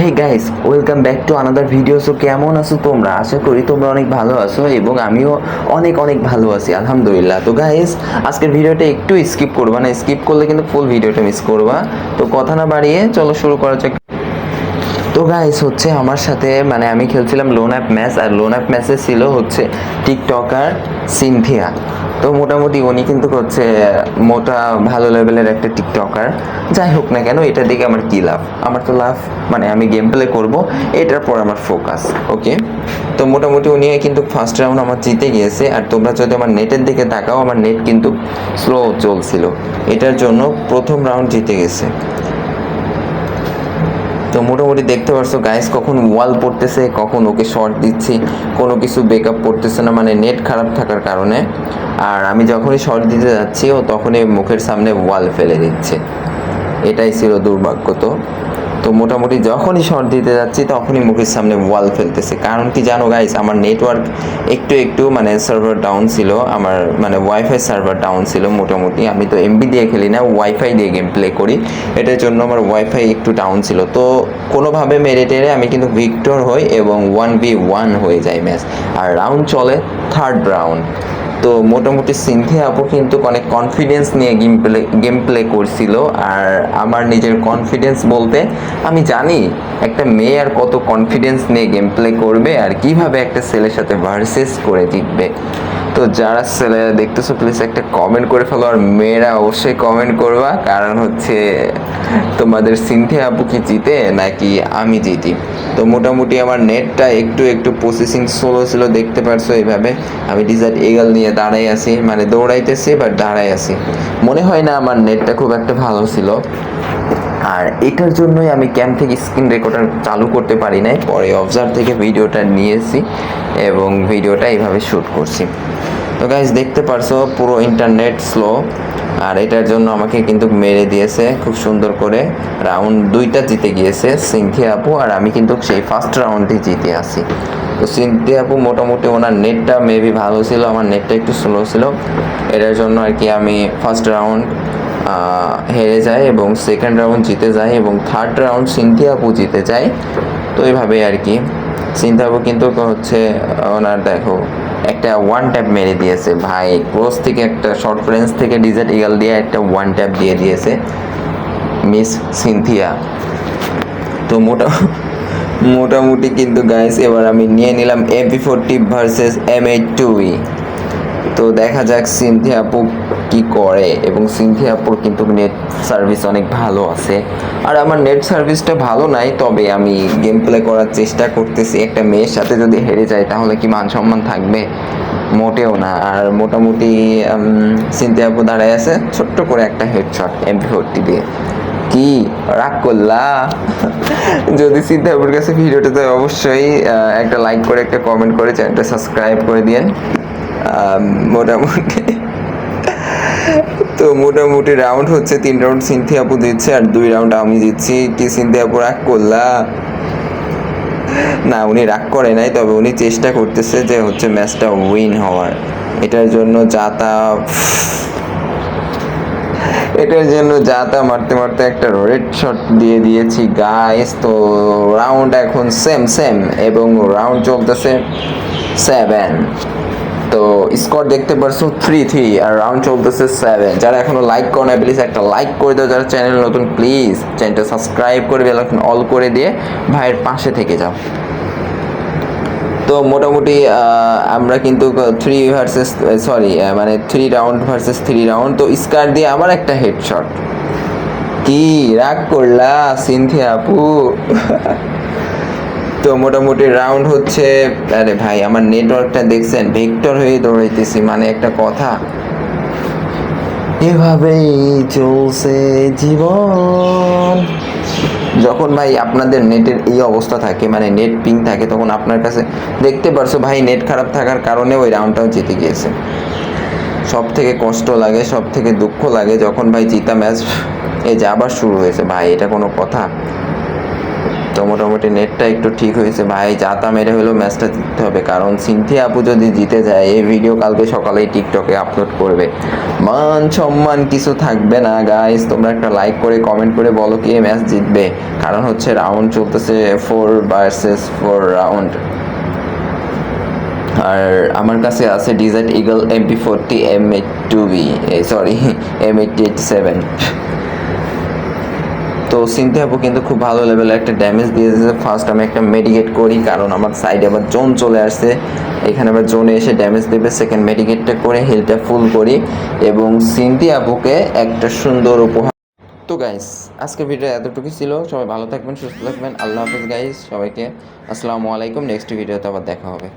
Hey guys, welcome back to another video. So কেমন আছো তোমরা? আশা করি তোমরা অনেক ভালো আছো এবং আমিও অনেক অনেক ভালো আছি, আলহামদুলিল্লাহ। তো গাইস, আজকের ভিডিওটা একটু স্কিপ করবা না, স্কিপ করলে কিন্তু ফুল ভিডিওটা মিস করবা। তো কথা না বাড়িয়ে চলো শুরু করা যাক। তো গাইস হচ্ছে আমার সাথে মানে আমি খেলছিলাম লোন অ্যাপ ম্যাচ, আর লোন অ্যাপ ম্যাচে ছিল হচ্ছে টিকটকার সিনথিয়া। তো মোটামুটি উনি কিন্তু হচ্ছে মোটা ভালো লেভেলের একটা টিকটকার। যাই হোক না কেন, এটার দিকে আমার কী লাভ? আমার তো লাভ মানে আমি গেম প্লে করবো, এটার পর আমার ফোকাস। ওকে, তো মোটামুটি উনি কিন্তু ফার্স্ট রাউন্ড আমার জিতে গিয়েছে। আর তোমরা যদি আমার নেটের দিকে তাকাও, আমার নেট কিন্তু স্লো চলছিল, এটার জন্য প্রথম রাউন্ড জিতে গেছে। তো মোটামুটি দেখতে পারছো গাইস, কখন ওয়াল পড়তেছে, কখন ওকে শর্ট দিচ্ছি, কোনো কিছু ব্যাকআপ পড়তেছে না, মানে নেট খারাপ থাকার কারণে। আর আমি যখনই শর্ট দিতে যাচ্ছি ও তখনই মুখের সামনে ওয়াল ফেলে দিচ্ছে, এটাই ছিল দুর্ভাগ্য। তো মোটামুটি যখনই শর্ট দিতে যাচ্ছি তখনই মুখের সামনে ওয়াল ফেলতেছে। কারণ কি জানো গাইস, আমার নেটওয়ার্ক একটু মানে সার্ভার ডাউন ছিল, আমার মানে ওয়াইফাই সার্ভার ডাউন ছিল মোটামুটি। আমি তো এমবি দিয়ে খেলি না, ওয়াইফাই দিয়ে গেম প্লে করি, এটার জন্য আমার ওয়াইফাই একটু ডাউন ছিল। তো কোনোভাবে মেরে টেরে আমি কিন্তু ভিক্টর হই এবং 1v1 হয়ে যায় ম্যাচ। আর রাউন্ড চলে থার্ড রাউন্ড। তো মোটামুটি সিনথিয়া আপু কিন্তু অনেক কনফিডেন্স নিয়ে গেম প্লে করছিল। আর আমার নিজের কনফিডেন্স বলতে, আমি জানি একটা মেয়ে আর কত কনফিডেন্স নিয়ে গেম প্লে করবে আর কিভাবে একটা ছেলের সাথে ভার্সেস করে জিতবে। তো যারা ছেলেরা দেখতেছো প্লিজ একটা কমেন্ট করে ফেলো, আর মেয়েরা অবশ্যই কমেন্ট করবা, কারণ হচ্ছে তোমাদের সিনথিয়া আপু কি জিতে নাকি আমি জিতি। তো মোটামুটি আমার নেটটা একটু প্রসেসিং স্লো ছিল, দেখতে পারছো এইভাবে আমি ডিজার্ট ইগল নিয়ে দাঁড়াই আছি, মানে দৌড়াইতেছি বাট দাঁড়াই আছি। মনে হয় না আমার নেটটা খুব একটা ভালো ছিল, আর এটার জন্যই আমি ক্যাম্প থেকে স্ক্রিন রেকর্ডার চালু করতে পারি নাই। পরে অবজার্ভ থেকে ভিডিওটা নিয়েছি এবং ভিডিওটা এইভাবে শ্যুট করছি। তো গাইজ দেখতে পারছো পুরো ইন্টারনেট স্লো, আর এটার জন্য আমাকে কিন্তু মেরে দিয়েছে খুব সুন্দর করে। রাউন্ড 2টা জিতে গিয়েছে সিনথিয়া আপু, আর আমি কিন্তু সেই ফার্স্ট রাউন্ডে জিতে আসি। তো সিনথিয়া আপু মোটামুটি ওনার নেটটা মেবি ভালো ছিল, আমার নেটটা একটু স্লো ছিল, এটার জন্য আর কি আমি ফার্স্ট রাউন্ড হেরে যায় এবং সেকেন্ড রাউন্ড জিতে যায় এবং থার্ড রাউন্ড সিনথিয়া আপু জিতে যায়। তো এইভাবেই আর কি সিনথিয়া আপু কিন্তু হচ্ছে ওনার দেখো একটা ওয়ান ট্যাপ মেরে দিয়েছে ভাই, ক্লোজ থেকে একটা শর্ট রেঞ্জ থেকে ডিজার্ট ইগল দিয়ে একটা ওয়ান ট্যাপ দিয়ে দিয়েছে মিস সিনথিয়া। তো মোটামুটি কিন্তু গাইস এবার আমি নিয়ে নিলাম MP40 ভার্সেস M82। তো দেখা যাক সিনথিয়া আপু কি করে, এবং সিনথিয়া আপুর কিন্তু নেট সার্ভিস অনেক ভালো আছে, আর আমার নেট সার্ভিসটা ভালো নাই। তবে আমি গেম প্লে করার চেষ্টা করতেছি। একটা মেয়ের সাথে যদি হেরে যায় তাহলে কি মান সম্মান থাকবে? মোটেও না। আর মোটামুটি সিনথিয়া আপু দাঁড়ায় আছে, ছোট্ট করে একটা হেডশট MP40 দিয়ে। কি রাগ করলা? যদি সিনথিয়া আপুর কাছে ভিডিওটাতে অবশ্যই একটা লাইক করে একটা কমেন্ট করে চ্যানেলটা সাবস্ক্রাইব করে দিয়েন। মোটামুটি তো মোটামুটি রাউন্ড হচ্ছে 3 রাউন্ড সিনথিয়া আপু দিচ্ছে আর 2 রাউন্ড আমি দিচ্ছি। কি সিনথিয়া আপু রাগ করলা? না, উনি রাগ করে নাই, তবে উনি চেষ্টা করতেছে যে হচ্ছে ম্যাচটা উইন হওয়ার। এটার জন্য যাতা মারতে মারতে একটা রেড শট দিয়ে দিয়েছি গাইস। তো রাউন্ড এখন সেম এবং রাউন্ড চলতেছে 7। তো স্কোর দেখতে পারছো 3-3 আর রাউন্ড চলতেছে 7। যারা এখনো লাইক করো না প্লিজ একটা লাইক করে দাও, যারা চ্যানেল নতুন প্লিজ চ্যানেলটা সাবস্ক্রাইব করে বেল আইকন অল করে দিয়ে ভাইয়ের পাশে থেকে যাও। তো মোটামুটি আমরা কিন্তু 3 রাউন্ড ভার্সেস 3 রাউন্ড। তো স্কার দিয়ে আবার একটা হেডশট। কি রাগ করলা সিনথিয়া আপু? তো মোটামুটি রাউন্ড হচ্ছে, আরে ভাই আমার নেটওয়ার্কটা দেখছেন, ভেক্টর হয়ে দৌড়াইতেছি, মানে একটা কথা। এভাবেই চলছে জীবন। যখন ভাই আপনাদের নেটের এই অবস্থা থাকে, মানে নেট পিং থাকে, তখন আপনার কাছে দেখতে পারছো ভাই নেট খারাপ থাকার কারণে ওই রাউন্ডটাও জিতে গিয়েছে। সব থেকে কষ্ট লাগে, সব থেকে দুঃখ লাগে যখন ভাই জিতা ম্যাচ এই যে আবার শুরু হয়েছে। ভাই এটা কোনো কথা? তো মোটামুটি নেটটা একটু ঠিক হয়েছে ভাই, জাতা মেরে হলেও ম্যাচটা জিততে হবে, কারণ সিনথিয়া আপু যদি জিতে যায় এই ভিডিও কালকে সকালেই টিকটকে আপলোড করবে, মান সম্মান কিছু থাকবে না গাইস। তোমরা একটা লাইক করে কমেন্ট করে বলো কি ম্যাচ জিতবে, কারণ হচ্ছে রাউন্ড চলতেছে 4 vs 4 রাউন্ড। আর আমার কাছে আছে dessert eagle MP40 M82B, sorry M8087। তো সিনথিয়া আপু কিন্তু খুব ভালো লেভেলের একটা ড্যামেজ দিয়ে দিয়েছে। ফার্স্ট আমি একটা মেডিকেট করি, কারণ আমার সাইডে আবার জোন চলে আসছে, এখানে আবার জোনে এসে ড্যামেজ দেবে। সেকেন্ড মেডিকেটটা করে হিলটা ফুল করি এবং সিনথিয়া আপুকে একটা সুন্দর উপহার। তো গাইস আজকের ভিডিও এতটুকু ছিল, সবাই ভালো থাকবেন, সুস্থ থাকবেন, আল্লাহ হাফেজ গাইস সবাইকে, আসসালামু আলাইকুম। নেক্সট ভিডিওতে আবার দেখা হবে।